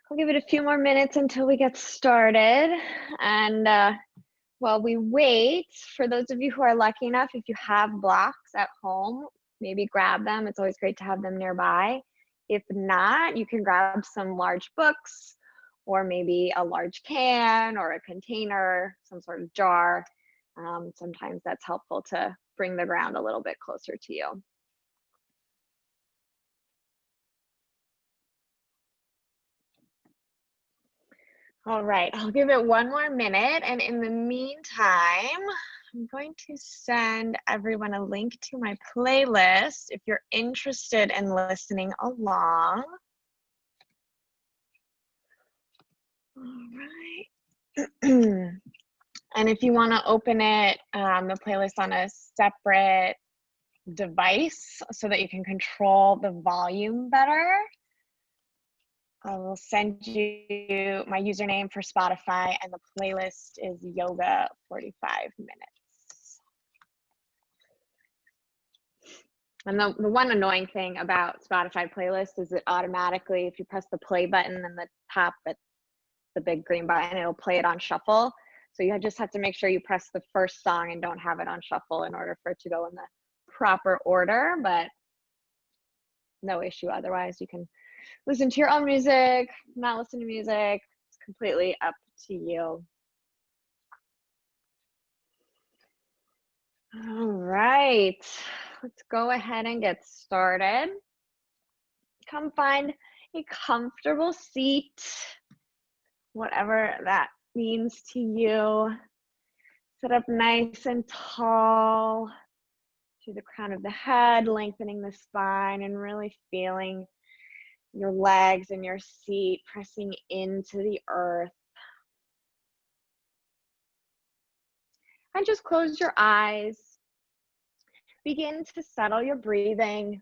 I'll give it a few more minutes until we get started. And while we wait, for those of you who are lucky enough, if you have blocks at home, maybe grab them. It's always great to have them nearby. If not, you can grab some large books or maybe a large can or a container, some sort of jar. Sometimes that's helpful to bring the ground a little bit closer to you. All right, I'll give it one more minute. And in the meantime, I'm going to send everyone a link to my playlist if you're interested in listening along. All right. And if you want to open it, the playlist on a separate device so that you can control the volume better, I will send you my username for Spotify, and the playlist is Yoga 45 Minutes. And the one annoying thing about Spotify playlist is it automatically, if you press the play button in the top, the big green button, it'll play it on shuffle. So you just have to make sure you press the first song and don't have it on shuffle in order for it to go in the proper order, but no issue otherwise. You can listen to your own music, not listen to music. It's completely up to you. All right, let's go ahead and get started. Come find a comfortable seat, whatever that means to you. Sit up nice and tall through the crown of the head, lengthening the spine and really feeling your legs and your seat pressing into the earth. And just close your eyes. Begin to settle your breathing.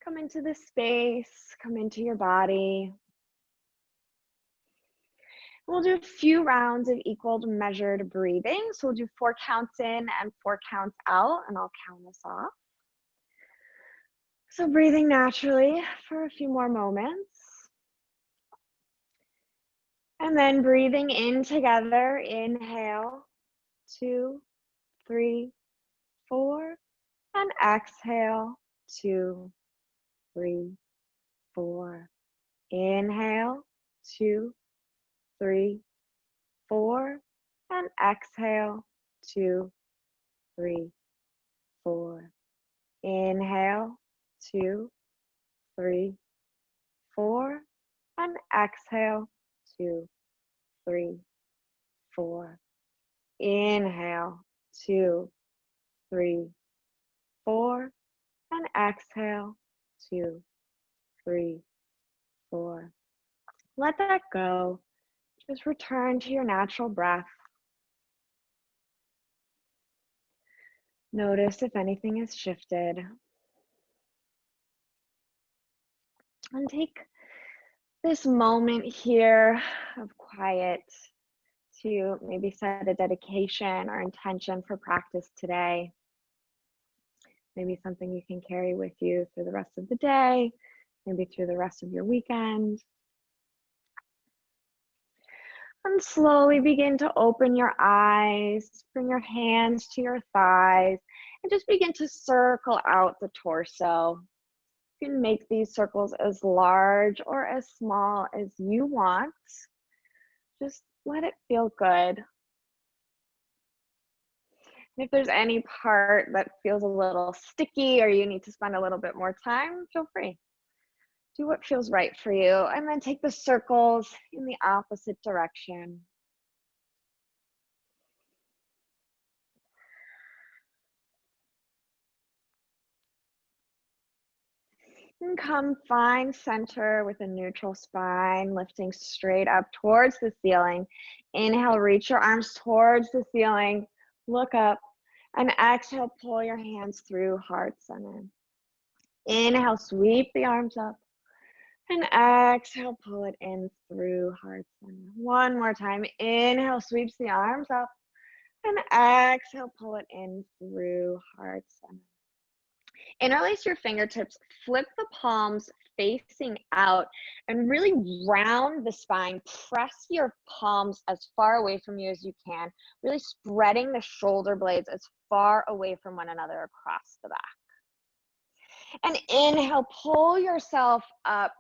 Come into the space, come into your body. We'll do a few rounds of equal to measured breathing. So we'll do 4 counts in and 4 counts out, and I'll count us off. So breathing naturally for a few more moments. And then breathing in together, inhale, 2, 3, 4, and exhale, 2, 3, 4. Inhale, 2, 3, 4, and exhale, 2, 3, 4. Inhale, 2, 3, 4, and exhale, 2, 3, 4. Inhale, 2, 3, 4, and exhale, 2, 3, 4. Let that go. Just return to your natural breath. Notice if anything has shifted. And take this moment here of quiet to maybe set a dedication or intention for practice today. Maybe something you can carry with you through the rest of the day, maybe through the rest of your weekend. And slowly begin to open your eyes, bring your hands to your thighs, and just begin to circle out the torso. You can make these circles as large or as small as you want. Just let it feel good. If there's any part that feels a little sticky or you need to spend a little bit more time, feel free. Do what feels right for you, and then take the circles in the opposite direction. And come find center with a neutral spine, lifting straight up towards the ceiling. Inhale, reach your arms towards the ceiling, look up, and exhale, pull your hands through heart center. Inhale, sweep the arms up, and exhale, pull it in through heart center. One more time. Inhale, sweeps the arms up, And exhale, pull it in through heart center. Interlace your fingertips, flip the palms facing out, and really round the spine. Press your palms as far away from you as you can, really spreading the shoulder blades as far away from one another across the back. And inhale, pull yourself up,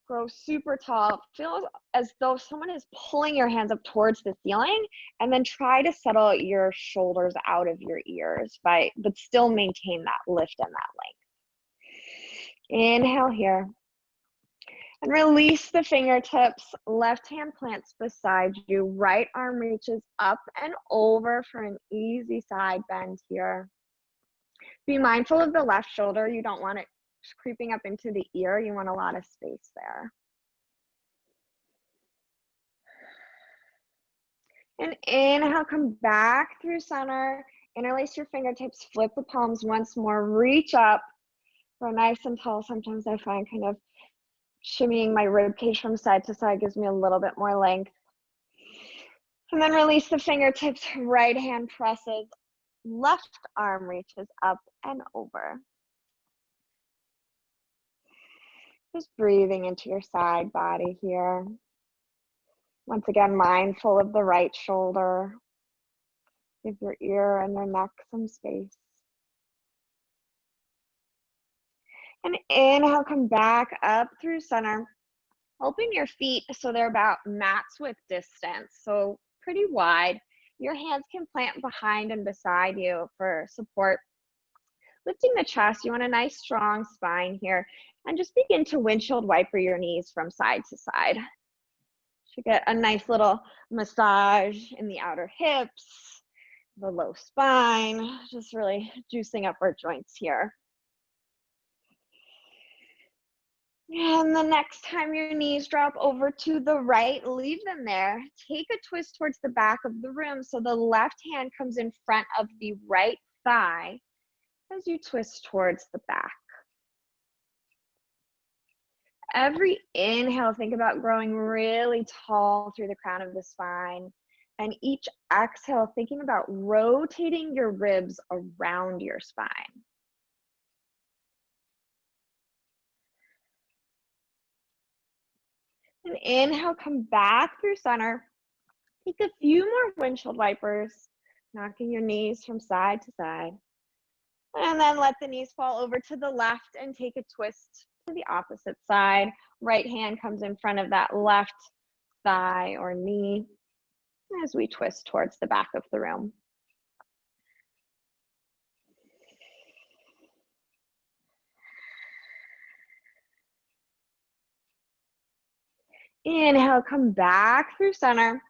grow super tall. Feel as though someone is pulling your hands up towards the ceiling, and then try to settle your shoulders out of your ears, but still maintain that lift and that length. Inhale here. And release the fingertips. Left hand plants beside you. Right arm reaches up and over for an easy side bend here. Be mindful of the left shoulder. You don't want it creeping up into the ear. You want a lot of space there. And inhale, come back through center. Interlace your fingertips. Flip the palms once more. Reach up. Grow nice and tall. Sometimes I find kind of shimmying my rib cage from side to side gives me a little bit more length. And then release the fingertips. Right hand presses. Left arm reaches up and over. Just breathing into your side body here. Once again, mindful of the right shoulder. Give your ear and your neck some space. And inhale, come back up through center. Open your feet so they're about mat's width distance, so pretty wide. Your hands can plant behind and beside you for support. Lifting the chest, you want a nice strong spine here, and just begin to windshield wiper your knees from side to side. Should get a nice little massage in the outer hips, the low spine, just really juicing up our joints here. And the next time your knees drop over to the right, leave them there. Take a twist towards the back of the room so the left hand comes in front of the right thigh as you twist towards the back. Every inhale, think about growing really tall through the crown of the spine. And each exhale, thinking about rotating your ribs around your spine. And inhale, come back through center. Take a few more windshield wipers, knocking your knees from side to side. And then let the knees fall over to the left and take a twist to the opposite side. Right hand comes in front of that left thigh or knee as we twist towards the back of the room. Inhale, come back through center. And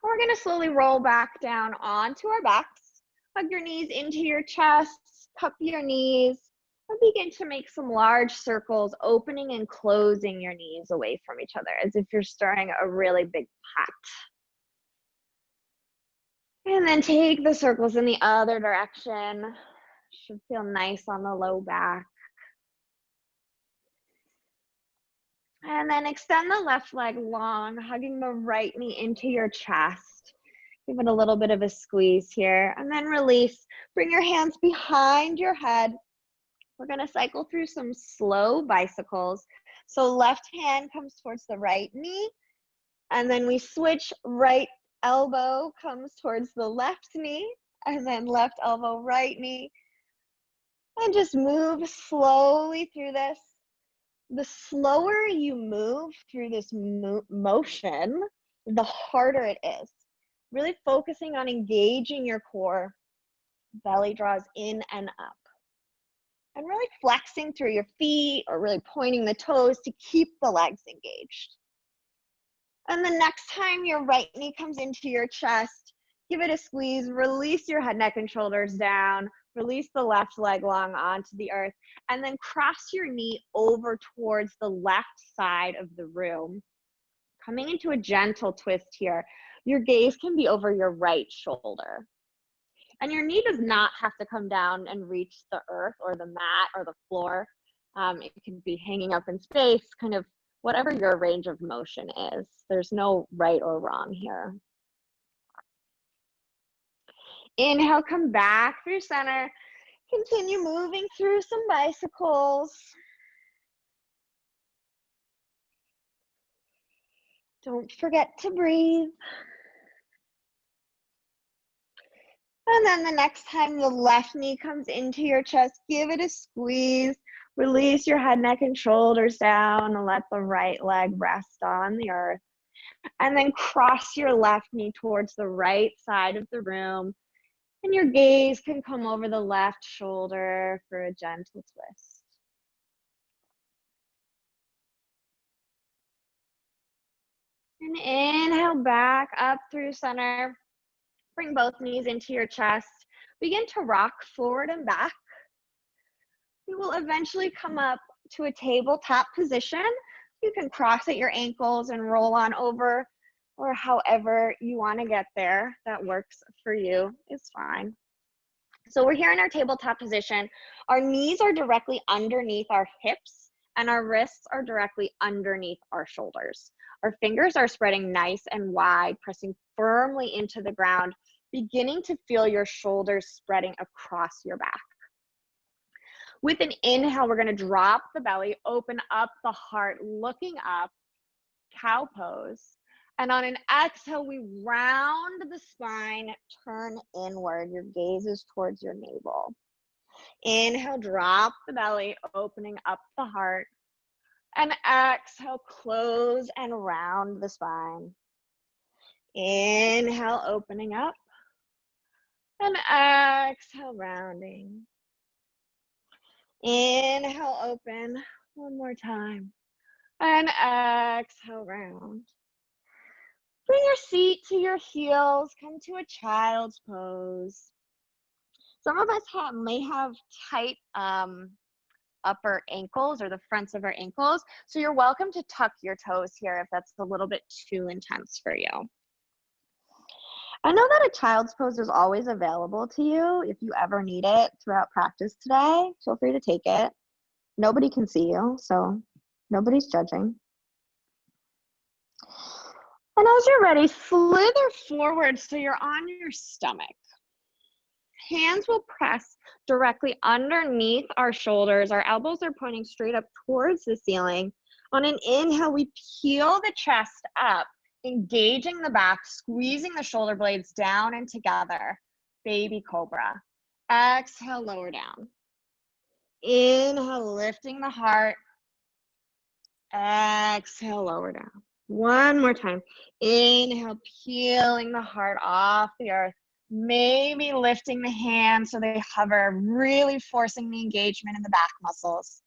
we're going to slowly roll back down onto our backs. Hug your knees into your chest, cup your knees, and begin to make some large circles, opening and closing your knees away from each other as if you're stirring a really big pot. And then take the circles in the other direction. Should feel nice on the low back. And then extend the left leg long, hugging the right knee into your chest. Give it a little bit of a squeeze here. And then release. Bring your hands behind your head. We're going to cycle through some slow bicycles. So left hand comes towards the right knee. And then we switch. Right elbow comes towards the left knee. And then left elbow, right knee. And just move slowly through this. The slower you move through this motion, the harder it is. Really focusing on engaging your core. Belly draws in and up. And really flexing through your feet or really pointing the toes to keep the legs engaged. And the next time your right knee comes into your chest, give it a squeeze, release your head, neck, and shoulders down. Release the left leg long onto the earth, and then cross your knee over towards the left side of the room. Coming into a gentle twist here. Your gaze can be over your right shoulder. And your knee does not have to come down and reach the earth or the mat or the floor. It can be hanging up in space, kind of whatever your range of motion is. There's no right or wrong here. Inhale, come back through center. Continue moving through some bicycles. Don't forget to breathe. And then the next time the left knee comes into your chest, give it a squeeze. Release your head, neck, and shoulders down and let the right leg rest on the earth. And then cross your left knee towards the right side of the room. And your gaze can come over the left shoulder for a gentle twist. And inhale back up through center. Bring both knees into your chest. Begin to rock forward and back. You will eventually come up to a tabletop position. You can cross at your ankles and roll on over, or however you want to get there that works for you is fine. So we're here in our tabletop position. Our knees are directly underneath our hips and our wrists are directly underneath our shoulders. Our fingers are spreading nice and wide, pressing firmly into the ground, beginning to feel your shoulders spreading across your back. With an inhale, we're going to drop the belly, open up the heart, looking up, cow pose. And on an exhale, we round the spine, turn inward. Your gaze is towards your navel. Inhale, drop the belly, opening up the heart. And exhale, close and round the spine. Inhale, opening up. And exhale, rounding. Inhale, open. One more time. And exhale, round. Bring your seat to your heels. Come to a child's pose. Some of us may have tight upper ankles or the fronts of our ankles. So you're welcome to tuck your toes here if that's a little bit too intense for you. I know that a child's pose is always available to you if you ever need it throughout practice today. Feel free to take it. Nobody can see you, so nobody's judging. And as you're ready, slither forward so you're on your stomach. Hands will press directly underneath our shoulders. Our elbows are pointing straight up towards the ceiling. On an inhale, we peel the chest up, engaging the back, squeezing the shoulder blades down and together. Baby cobra. Exhale, lower down. Inhale, lifting the heart. Exhale, lower down. One more time. Inhale, peeling the heart off the earth. Maybe lifting the hands so they hover, really forcing the engagement in the back muscles.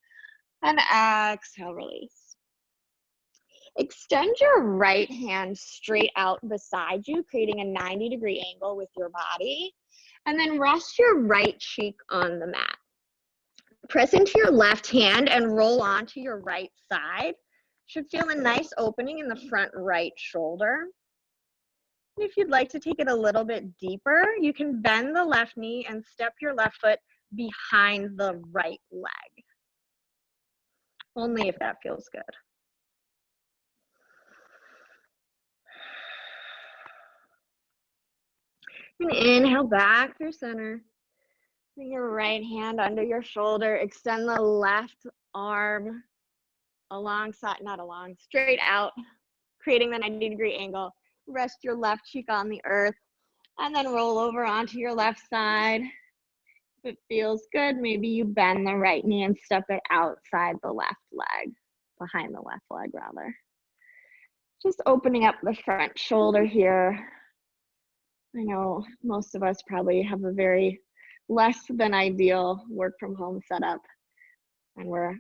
And exhale, release. Extend your right hand straight out beside you, creating a 90-degree angle with your body. And then rest your right cheek on the mat. Press into your left hand and roll onto your right side. Should feel a nice opening in the front right shoulder. If you'd like to take it a little bit deeper, you can bend the left knee and step your left foot behind the right leg. Only if that feels good. And inhale back through center. Bring your right hand under your shoulder. Extend the left arm straight out, creating the 90-degree angle. Rest your left cheek on the earth and then roll over onto your left side. If it feels good, maybe you bend the right knee and step it outside the left leg, behind the left leg rather. Just opening up the front shoulder here. I know most of us probably have a very less than ideal work from home setup, and we're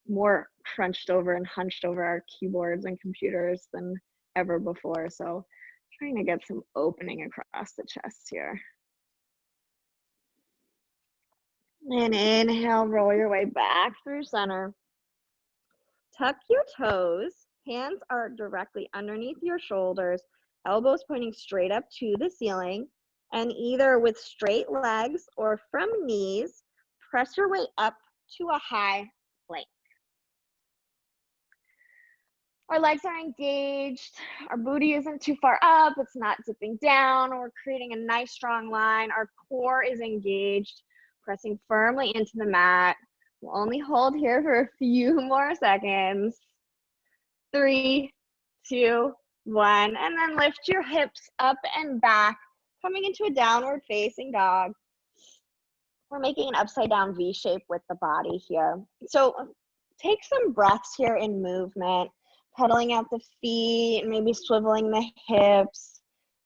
more crunched over and hunched over our keyboards and computers than ever before. So trying to get some opening across the chest here. And inhale, roll your way back through center. Tuck your toes. Hands are directly underneath your shoulders, elbows pointing straight up to the ceiling. And either with straight legs or from knees, press your way up to a high plank. Our legs are engaged. Our booty isn't too far up. It's not zipping down. We're creating a nice strong line. Our core is engaged, pressing firmly into the mat. We'll only hold here for a few more seconds. 3, 2, 1, and then lift your hips up and back, coming into a downward facing dog. We're making an upside down V shape with the body here. So take some breaths here in movement, pedaling out the feet, maybe swiveling the hips,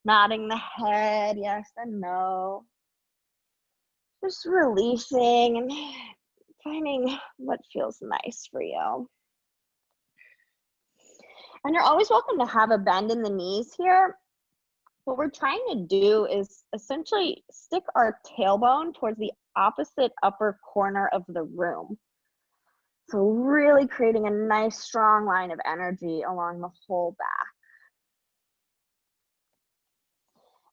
nodding the head, yes and no. Just releasing and finding what feels nice for you. And you're always welcome to have a bend in the knees here. What we're trying to do is essentially stick our tailbone towards the opposite upper corner of the room. So really creating a nice strong line of energy along the whole back.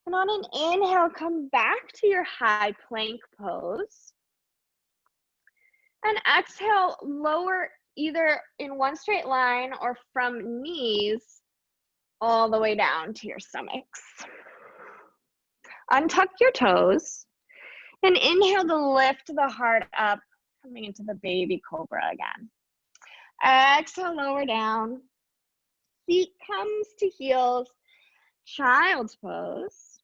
And on an inhale, come back to your high plank pose. And exhale, lower either in one straight line or from knees all the way down to your stomachs. Untuck your toes and inhale to lift the heart up, coming into the baby cobra again. Exhale, lower down. Feet comes to heels, child's pose.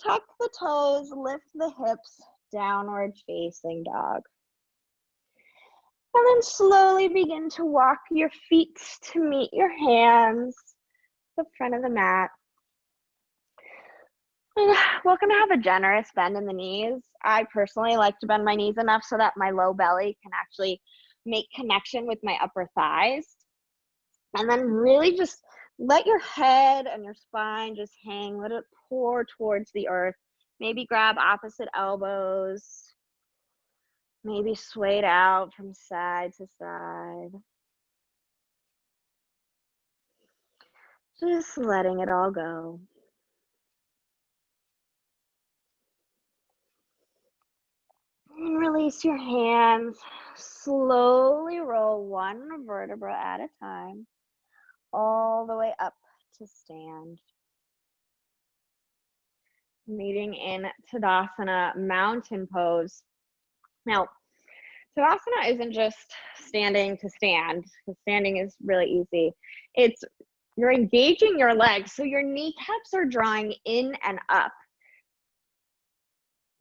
Tuck the toes, lift the hips, downward facing dog. And then slowly begin to walk your feet to meet your hands, the front of the mat. And welcome to have a generous bend in the knees. I personally like to bend my knees enough so that my low belly can actually make connection with my upper thighs. And then really just let your head and your spine just hang, let it pour towards the earth. Maybe grab opposite elbows. Maybe sway it out from side to side. Just letting it all go. And release your hands. Slowly roll one vertebra at a time, all the way up to stand. Meeting in Tadasana, mountain pose. Now, Tadasana isn't just standing to stand, because standing is really easy. You're engaging your legs, so your kneecaps are drawing in and up.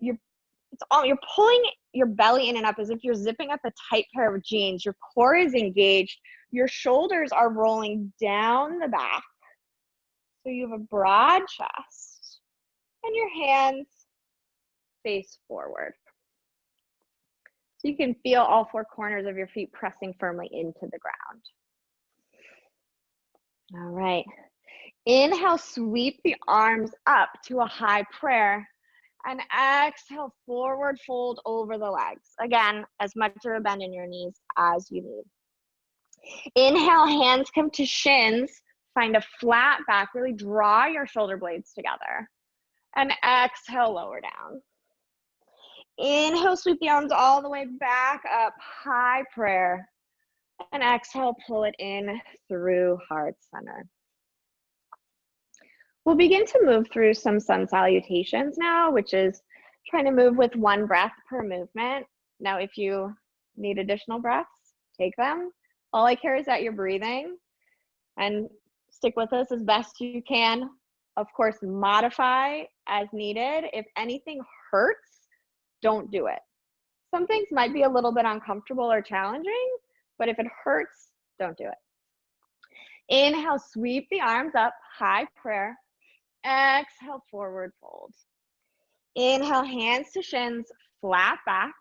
You're pulling your belly in and up as if you're zipping up a tight pair of jeans. Your core is engaged. Your shoulders are rolling down the back. So you have a broad chest. And your hands face forward. So you can feel all four corners of your feet pressing firmly into the ground. All right. Inhale, sweep the arms up to a high prayer. And exhale, forward fold over the legs. Again, as much of a bend in your knees as you need. Inhale, hands come to shins. Find a flat back. Really draw your shoulder blades together. And exhale, lower down. Inhale, sweep the arms all the way back up, high prayer. And exhale, pull it in through heart center. We'll begin to move through some sun salutations now, which is trying to move with one breath per movement. Now, if you need additional breaths, take them. All I care is that you're breathing, and stick with us as best you can. Of course, modify as needed. If anything hurts, don't do it. Some things might be a little bit uncomfortable or challenging, but if it hurts, don't do it. Inhale, sweep the arms up, high prayer. Exhale, forward fold. Inhale, hands to shins, flat back.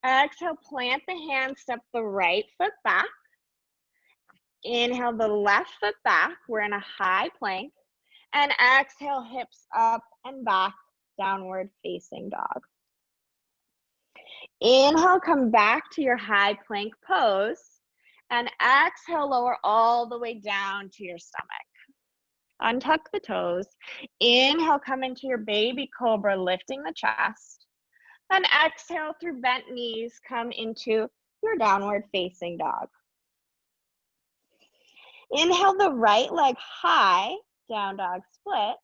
Exhale, plant the hands, step the right foot back. Inhale, the left foot back. We're in a high plank. And exhale, hips up and back, downward facing dog. Inhale, come back to your high plank pose. And exhale, lower all the way down to your stomach. Untuck the toes. Inhale, come into your baby cobra, lifting the chest. And exhale through bent knees, come into your downward facing dog. Inhale the right leg high, down dog split.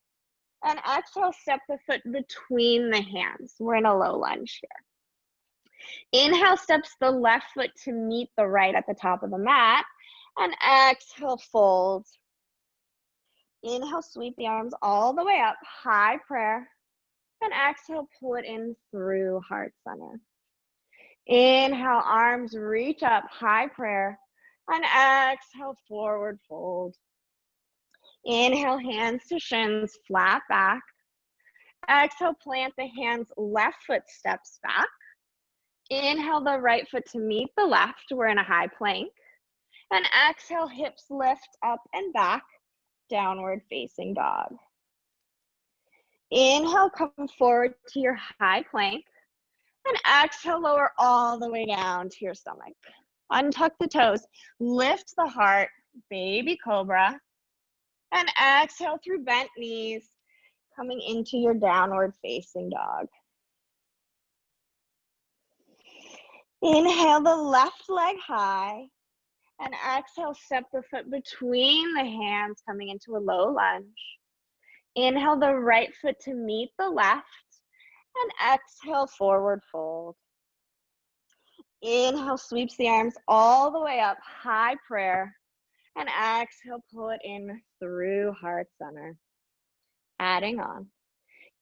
And exhale, step the foot between the hands. We're in a low lunge here. Inhale, steps the left foot to meet the right at the top of the mat. And exhale, fold. Inhale, sweep the arms all the way up, high prayer. And exhale, pull it in through heart center. Inhale, arms reach up, high prayer. And exhale, forward fold. Inhale, hands to shins, flat back. Exhale, plant the hands, left foot steps back. Inhale the right foot to meet the left. We're in a high plank. And exhale, hips lift up and back, downward facing dog. Inhale, come forward to your high plank. And exhale, lower all the way down to your stomach. Untuck the toes, lift the heart, baby cobra. And exhale through bent knees, coming into your downward facing dog. Inhale the left leg high. And exhale, step the foot between the hands, coming into a low lunge. Inhale the right foot to meet the left. And exhale, forward fold. Inhale, sweeps the arms all the way up, high prayer. And exhale, pull it in through heart center. Adding on.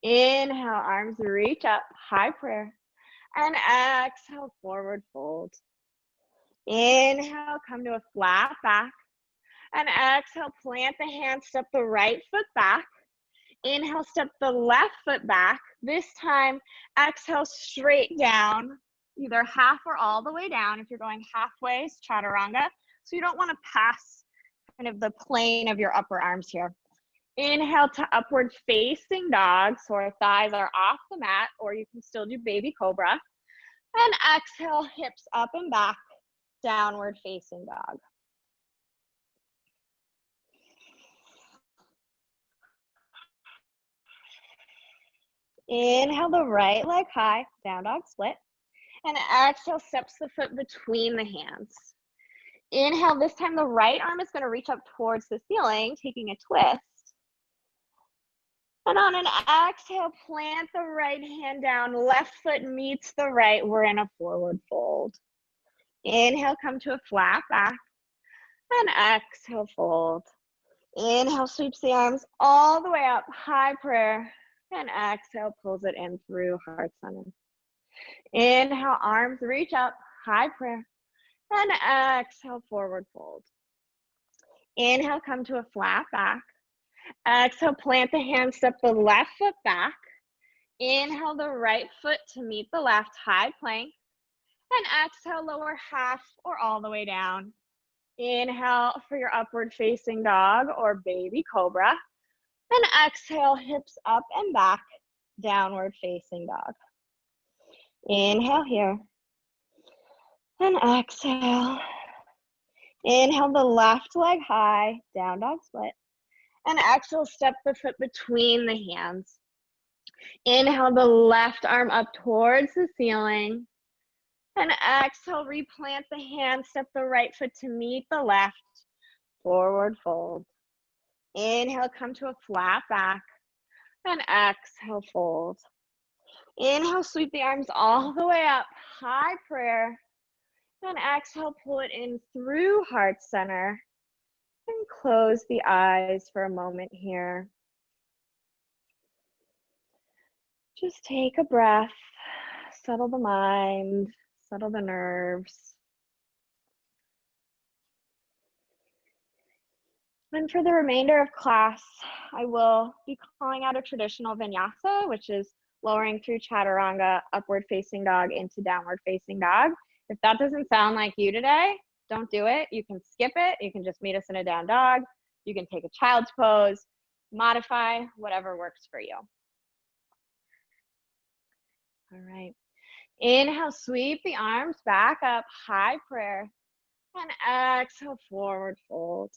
Inhale, arms reach up, high prayer. And exhale, forward fold. Inhale, come to a flat back. And exhale, plant the hands, step the right foot back. Inhale, step the left foot back. This time, exhale straight down, either half or all the way down. If you're going halfway, it's chaturanga. So you don't want to pass kind of the plane of your upper arms here. Inhale to upward facing dog. So our thighs are off the mat, or you can still do baby cobra. And exhale, hips up and back, downward facing dog. Inhale the right leg high, down dog split. And exhale, steps the foot between the hands. Inhale, this time the right arm is going to reach up towards the ceiling, taking a twist. And on an exhale, plant the right hand down, left foot meets the right. We're in a forward fold. Inhale, come to a flat back. And exhale, fold. Inhale, sweeps the arms all the way up, high prayer. And exhale, pulls it in through heart center. Inhale, arms reach up, high prayer. And exhale, forward fold. Inhale, come to a flat back. Exhale, plant the hands, step the left foot back. Inhale the right foot to meet the left, high plank. And exhale, lower half or all the way down. Inhale for your upward facing dog or baby cobra. And exhale, hips up and back, downward facing dog. Inhale here. And exhale. Inhale the left leg high, down dog split. And exhale, step the foot between the hands. Inhale the left arm up towards the ceiling. And exhale, replant the hand, step the right foot to meet the left, forward fold. Inhale, come to a flat back. And exhale, fold. Inhale, sweep the arms all the way up, high prayer. And exhale, pull it in through heart center. And close the eyes for a moment here. Just take a breath, settle the mind, settle the nerves. And for the remainder of class, I will be calling out a traditional vinyasa, which is lowering through chaturanga, upward facing dog into downward facing dog. If that doesn't sound like you today, don't do it. You can skip it. You can just meet us in a down dog. You can take a child's pose, modify, whatever works for you. All right. Inhale, sweep the arms back up, high prayer. And exhale, forward fold.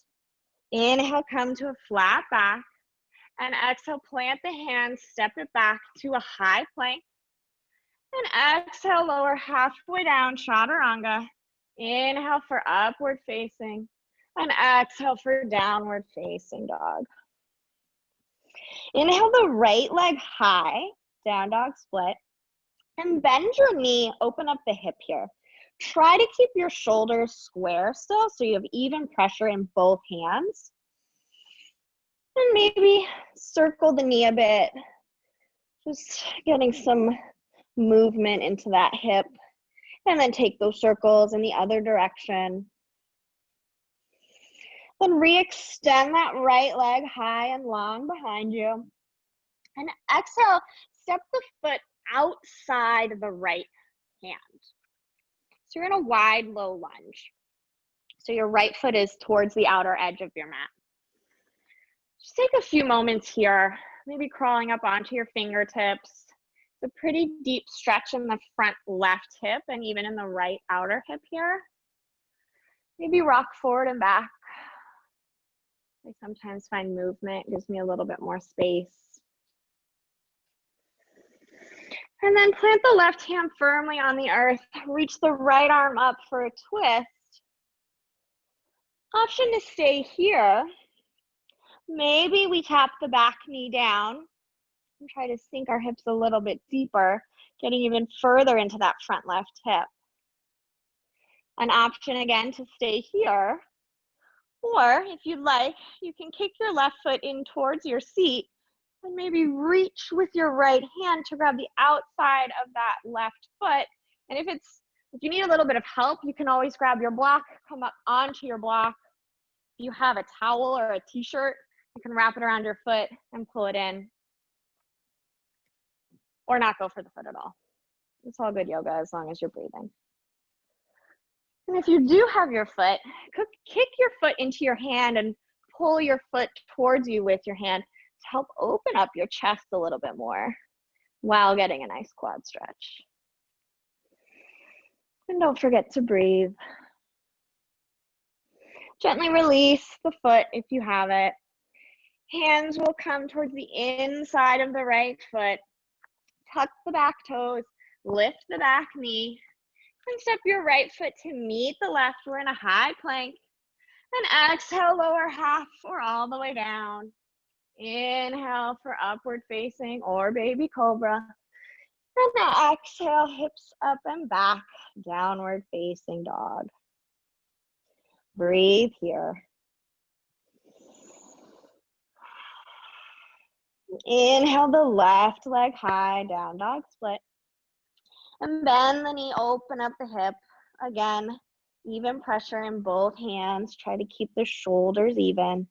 Inhale, come to a flat back. And exhale, plant the hands, step it back to a high plank. And exhale, lower halfway down, chaturanga. Inhale for upward facing. And exhale for downward facing dog. Inhale the right leg high, down dog split. And bend your knee, open up the hip here. Try to keep your shoulders square still so you have even pressure in both hands. And maybe circle the knee a bit. Just getting some movement into that hip. And then take those circles in the other direction. Then re-extend that right leg high and long behind you. And exhale, step the foot outside the right hand. So you're in a wide, low lunge. So your right foot is towards the outer edge of your mat. Just take a few moments here, maybe crawling up onto your fingertips. It's a pretty deep stretch in the front left hip and even in the right outer hip here. Maybe rock forward and back. I sometimes find movement gives me a little bit more space. And then plant the left hand firmly on the earth. Reach the right arm up for a twist. Option to stay here. Maybe we tap the back knee down and try to sink our hips a little bit deeper, getting even further into that front left hip. An option again to stay here. Or if you'd like, you can kick your left foot in towards your seat and maybe reach with your right hand to grab the outside of that left foot. And if you need a little bit of help, you can always grab your block, come up onto your block. If you have a towel or a t-shirt, you can wrap it around your foot and pull it in. Or not go for the foot at all. It's all good yoga as long as you're breathing. And if you do have your foot, kick your foot into your hand and pull your foot towards you with your hand to help open up your chest a little bit more while getting a nice quad stretch. And don't forget to breathe. Gently release the foot if you have it. Hands will come towards the inside of the right foot. Tuck the back toes, lift the back knee, and step your right foot to meet the left. We're in a high plank. And exhale, lower half or all the way down. Inhale for upward facing or baby cobra. And now exhale, hips up and back, downward facing dog. Breathe here. Inhale the left leg high, down dog split. And bend the knee, open up the hip. Again, even pressure in both hands. Try to keep the shoulders even.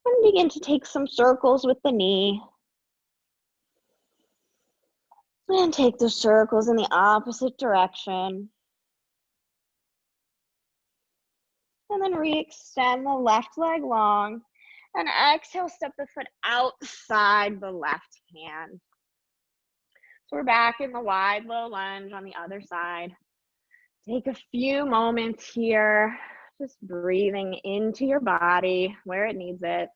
And begin to take some circles with the knee. And take the circles in the opposite direction. And then re-extend the left leg long. And exhale, step the foot outside the left hand. So we're back in the wide low lunge on the other side. Take a few moments here, just breathing into your body where it needs it.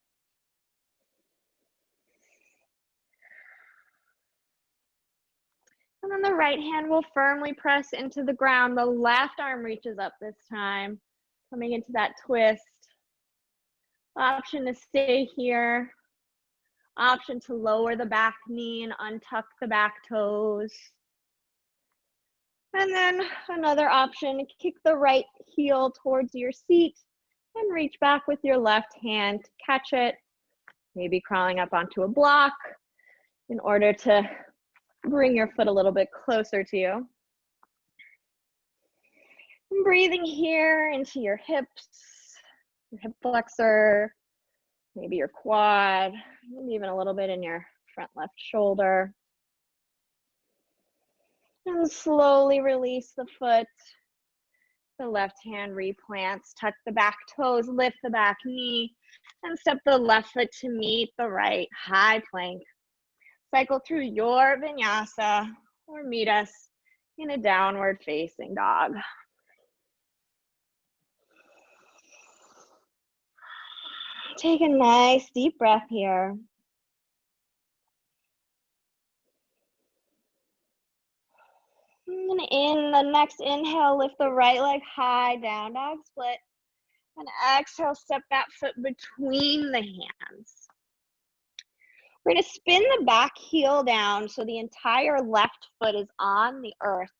And then the right hand will firmly press into the ground. The left arm reaches up this time, coming into that twist. Option to stay here. Option to lower the back knee and untuck the back toes. And then another option, kick the right heel towards your seat and reach back with your left hand to catch it. Maybe crawling up onto a block in order to bring your foot a little bit closer to you. And breathing here into your hips, your hip flexor, maybe your quad, maybe even a little bit in your front left shoulder. And slowly release the foot. The left hand replants, tuck the back toes, lift the back knee, and step the left foot to meet the right, high plank. Cycle through your vinyasa or meet us in a downward facing dog. Take a nice deep breath here. And in the next inhale, lift the right leg high, down dog split. And exhale, step that foot between the hands. We're going to spin the back heel down so the entire left foot is on the earth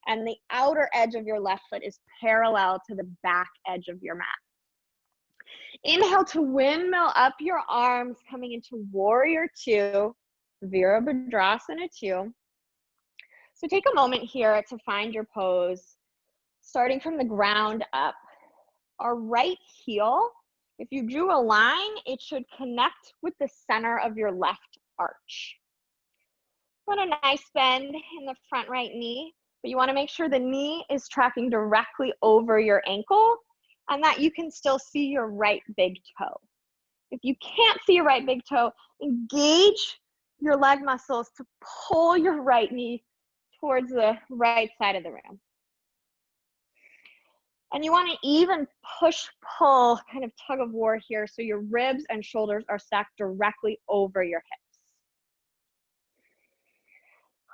and the outer edge of your left foot is parallel to the back edge of your mat. Inhale to windmill up your arms, coming into Warrior Two, Virabhadrasana 2. So take a moment here to find your pose, starting from the ground up. Our right heel, if you drew a line, it should connect with the center of your left arch. Want a nice bend in the front right knee, but you want to make sure the knee is tracking directly over your ankle and that you can still see your right big toe. If you can't see your right big toe, engage your leg muscles to pull your right knee towards the right side of the room. And you want to even push-pull kind of tug of war here so your ribs and shoulders are stacked directly over your hips.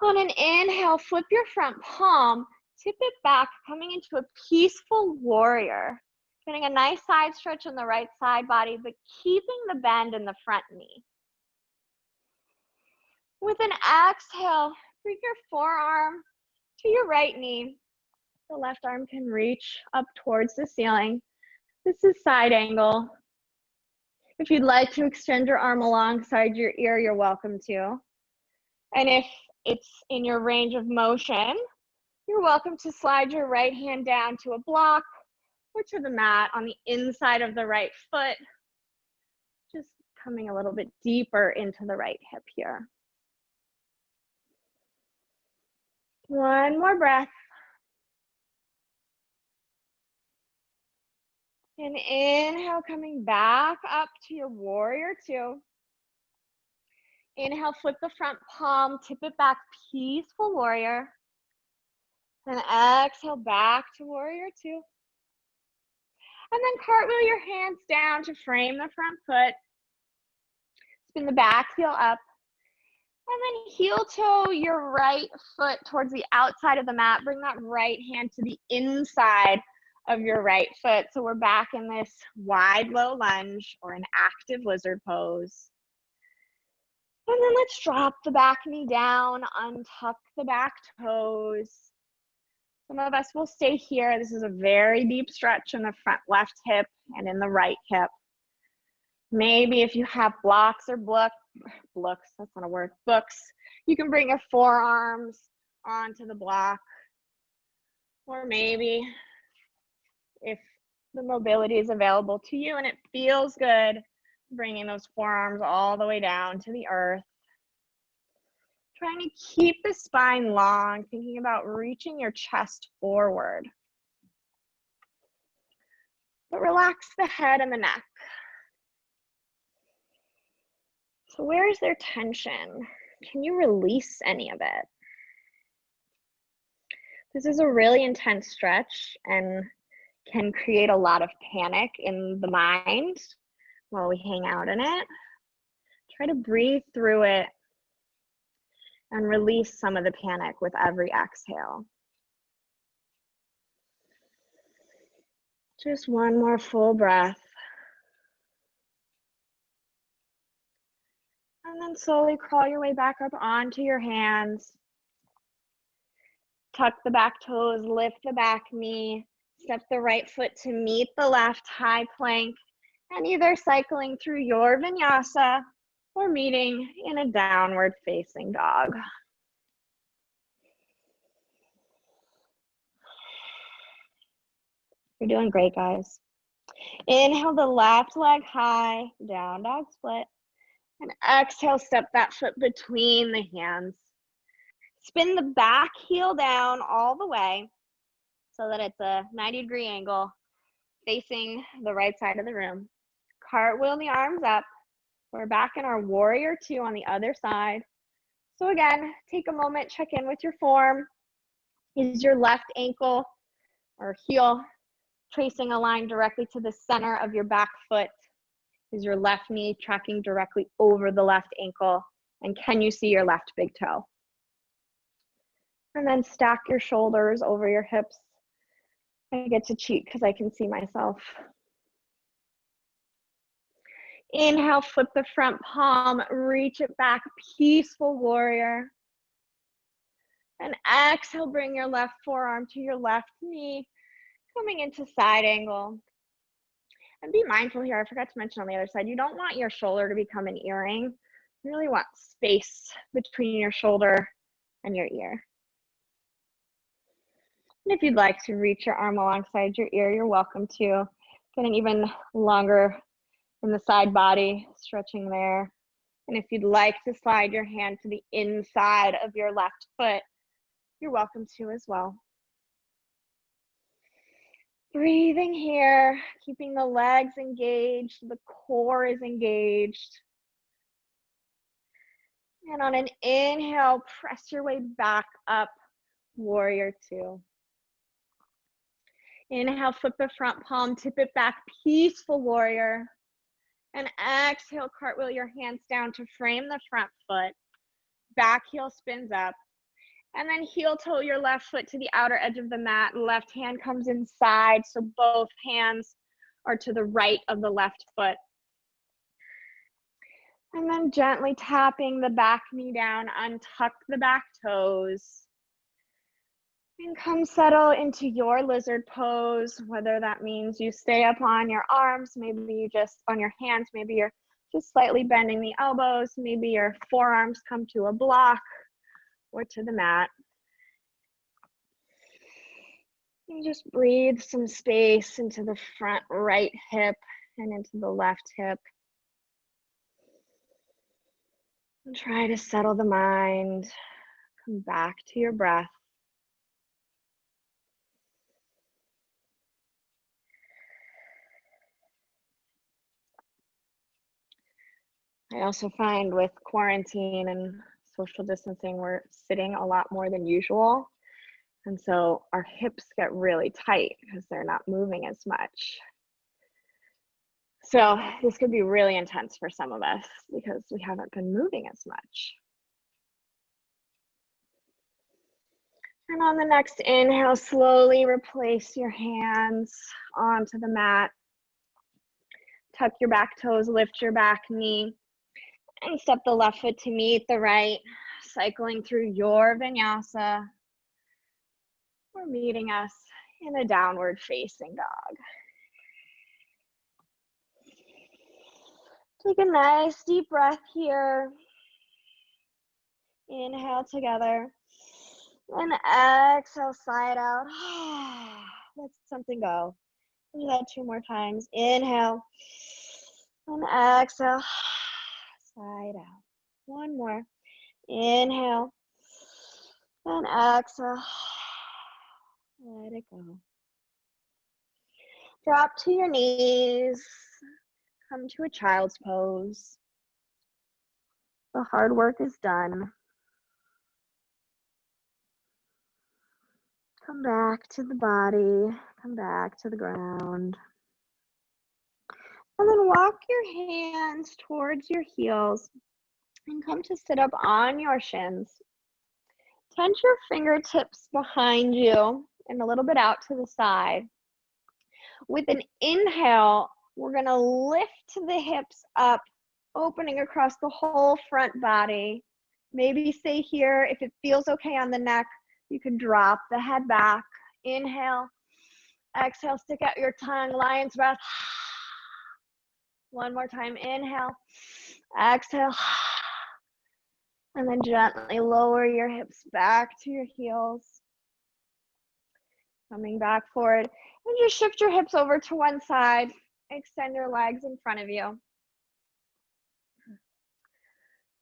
On an inhale, flip your front palm, tip it back, coming into a peaceful warrior. Getting a nice side stretch in the right side body, but keeping the bend in the front knee. With an exhale, bring your forearm to your right knee. The left arm can reach up towards the ceiling. This is side angle. If you'd like to extend your arm alongside your ear, you're welcome to. And if it's in your range of motion, you're welcome to slide your right hand down to a block or to the mat on the inside of the right foot. Just coming a little bit deeper into the right hip here. One more breath. And inhale, coming back up to your Warrior Two. Inhale, flip the front palm, tip it back, peaceful warrior. Then exhale, back to Warrior Two. And then cartwheel your hands down to frame the front foot. Spin the back heel up. And then heel toe your right foot towards the outside of the mat. Bring that right hand to the inside of your right foot. So we're back in this wide low lunge or an active lizard pose. And then let's drop the back knee down, untuck the back toes. Some of us will stay here. This is a very deep stretch in the front left hip and in the right hip. Maybe if you have blocks or books, that's not a word, books, you can bring your forearms onto the block. Or maybe if the mobility is available to you and it feels good, bringing those forearms all the way down to the earth. Trying to keep the spine long, thinking about reaching your chest forward. But relax the head and the neck. So where is there tension? Can you release any of it? This is a really intense stretch and can create a lot of panic in the mind while we hang out in it. Try to breathe through it and release some of the panic with every exhale. Just one more full breath. And then slowly crawl your way back up onto your hands. Tuck the back toes, lift the back knee, step the right foot to meet the left, high plank, and either cycling through your vinyasa or meeting in a downward facing dog. You're doing great, guys. Inhale the left leg high, down dog split. And exhale, step that foot between the hands. Spin the back heel down all the way so that it's a 90-degree angle facing the right side of the room. Cartwheel the arms up. We're back in our Warrior Two on the other side. So again, take a moment, check in with your form. Is your left ankle or heel tracing a line directly to the center of your back foot? Is your left knee tracking directly over the left ankle? And can you see your left big toe? And then stack your shoulders over your hips. I get to cheat because I can see myself. Inhale, flip the front palm, reach it back, peaceful warrior. And exhale, bring your left forearm to your left knee, coming into side angle. And be mindful here, I forgot to mention on the other side, you don't want your shoulder to become an earring. You really want space between your shoulder and your ear. And if you'd like to reach your arm alongside your ear, you're welcome to. Getting even longer in the side body, stretching there. And if you'd like to slide your hand to the inside of your left foot, you're welcome to as well. Breathing here, keeping the legs engaged, the core is engaged. And on an inhale, press your way back up, warrior two. Inhale, flip the front palm, tip it back, peaceful warrior. And exhale, cartwheel your hands down to frame the front foot. Back heel spins up. And then heel toe your left foot to the outer edge of the mat. Left hand comes inside, so both hands are to the right of the left foot. And then gently tapping the back knee down, untuck the back toes. And come settle into your lizard pose, whether that means you stay up on your arms, maybe you just on your hands, maybe you're just slightly bending the elbows, maybe your forearms come to a block or to the mat. And just breathe some space into the front right hip and into the left hip. And try to settle the mind, come back to your breath. I also find with quarantine and social distancing, we're sitting a lot more than usual. And so our hips get really tight because they're not moving as much. So this could be really intense for some of us because we haven't been moving as much. And on the next inhale, slowly replace your hands onto the mat. Tuck your back toes, lift your back knee. And step the left foot to meet the right, cycling through your vinyasa. We're meeting us in a downward facing dog. Take a nice deep breath here. Inhale together. And exhale, side out. Let something go. Do that 2 more times. Inhale. And exhale. Side out. 1 more. Inhale. And exhale. Let it go. Drop to your knees. Come to a child's pose. The hard work is done. Come back to the body. Come back to the ground. And then walk your hands towards your heels and come to sit up on your shins. Tense your fingertips behind you and a little bit out to the side. With an inhale, we're going to lift the hips up, opening across the whole front body. Maybe stay here. If it feels okay on the neck, you can drop the head back. Inhale. Exhale, stick out your tongue, lion's breath. 1 more time, inhale. Exhale. And then gently lower your hips back to your heels. Coming back forward. And just shift your hips over to one side. Extend your legs in front of you.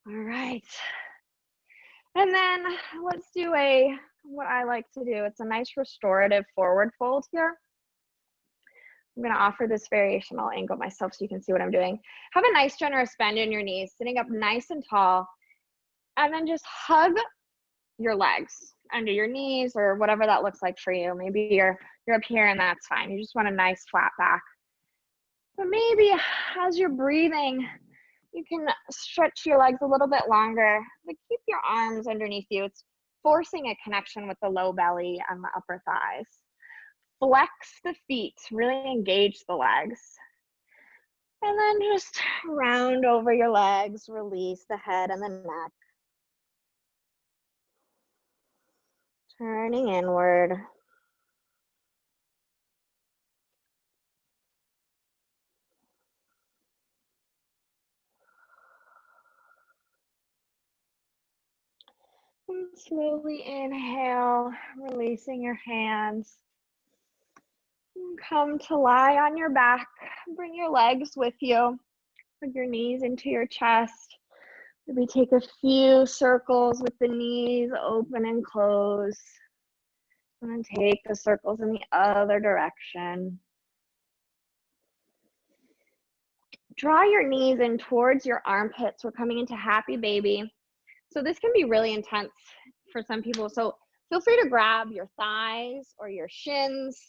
All right. And then let's do what I like to do. It's a nice restorative forward fold here. I'm going to offer this variation. I'll angle myself so you can see what I'm doing. Have a nice generous bend in your knees, sitting up nice and tall. And then just hug your legs under your knees or whatever that looks like for you. Maybe you're up here and that's fine. You just want a nice flat back. But maybe as you're breathing, you can stretch your legs a little bit longer, but keep your arms underneath you. It's forcing a connection with the low belly and the upper thighs. Flex the feet, really engage the legs. And then just round over your legs, release the head and the neck. Turning inward. And slowly inhale, releasing your hands. And come to lie on your back. Bring your legs with you. Put your knees into your chest. Maybe take a few circles with the knees open and close. And then take the circles in the other direction. Draw your knees in towards your armpits. We're coming into happy baby. So this can be really intense for some people. So feel free to grab your thighs or your shins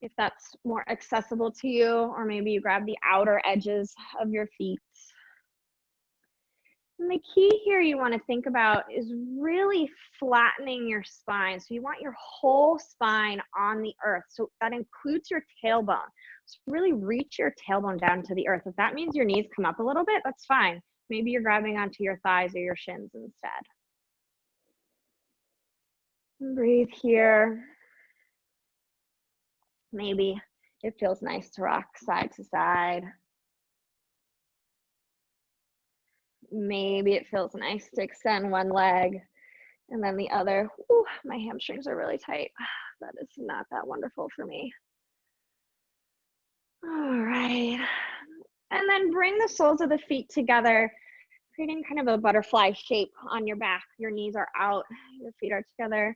if that's more accessible to you, or maybe you grab the outer edges of your feet. And the key here you want to think about is really flattening your spine. So you want your whole spine on the earth. So that includes your tailbone. So really reach your tailbone down to the earth. If that means your knees come up a little bit, that's fine. Maybe you're grabbing onto your thighs or your shins instead. And breathe here. Maybe it feels nice to rock side to side. Maybe it feels nice to extend one leg and then the other. Ooh, my hamstrings are really tight. That is not that wonderful for me. All right. And then bring the soles of the feet together, creating kind of a butterfly shape on your back. Your knees are out, your feet are together.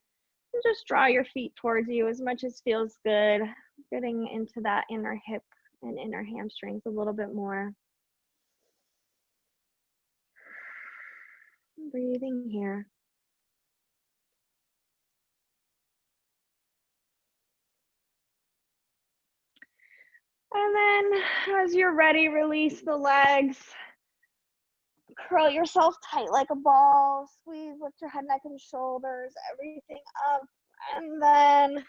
And just draw your feet towards you as much as feels good, getting into that inner hip and inner hamstrings a little bit more. Breathing here. And then as you're ready, release the legs. Curl yourself tight like a ball. Squeeze, lift your head, neck, and shoulders, everything up. And then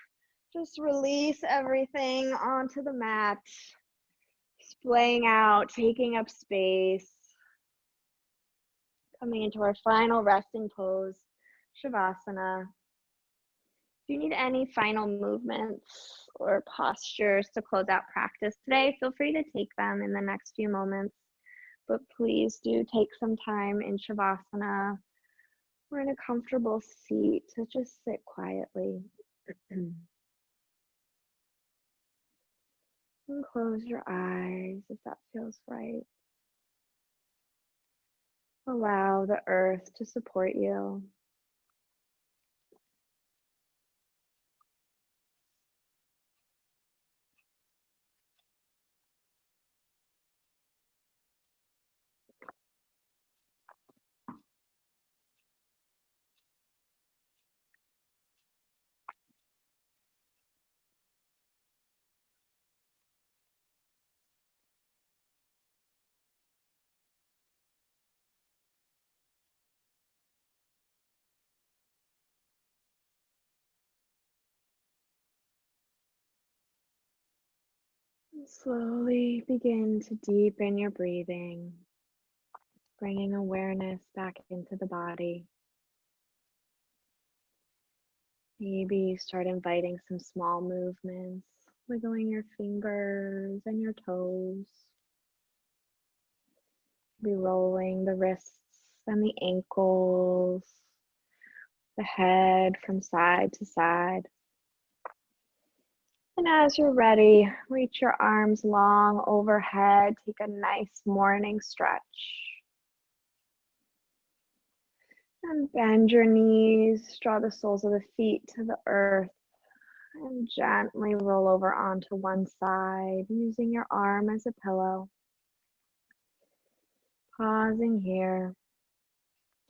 just release everything onto the mat. Splaying out, taking up space. Coming into our final resting pose, Shavasana. If you need any final movements or postures to close out practice today, feel free to take them in the next few moments. But please do take some time in Shavasana or in a comfortable seat to just sit quietly. And close your eyes if that feels right. Allow the earth to support you. And slowly begin to deepen your breathing, bringing awareness back into the body. Maybe you start inviting some small movements, wiggling your fingers and your toes. Be rolling the wrists and the ankles, the head from side to side. And as you're ready, reach your arms long overhead. Take a nice morning stretch. And bend your knees, draw the soles of the feet to the earth, and gently roll over onto one side, using your arm as a pillow. Pausing here,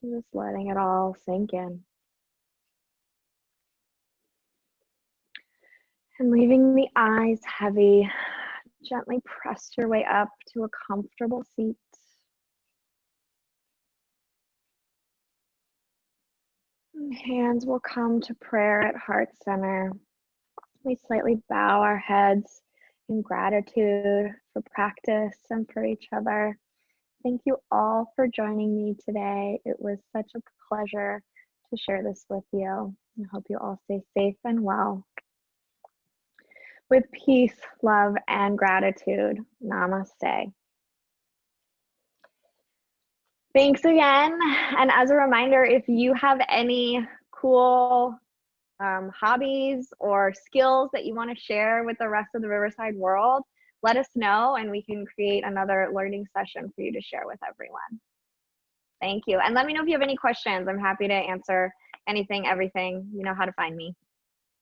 just letting it all sink in. And leaving the eyes heavy, gently press your way up to a comfortable seat. And hands will come to prayer at heart center. We slightly bow our heads in gratitude for practice and for each other. Thank you all for joining me today. It was such a pleasure to share this with you. I hope you all stay safe and well. With peace, love, and gratitude. Namaste. Thanks again. And as a reminder, if you have any cool hobbies or skills that you want to share with the rest of the Riverside world, let us know and we can create another learning session for you to share with everyone. Thank you. And let me know if you have any questions. I'm happy to answer anything, everything. You know how to find me.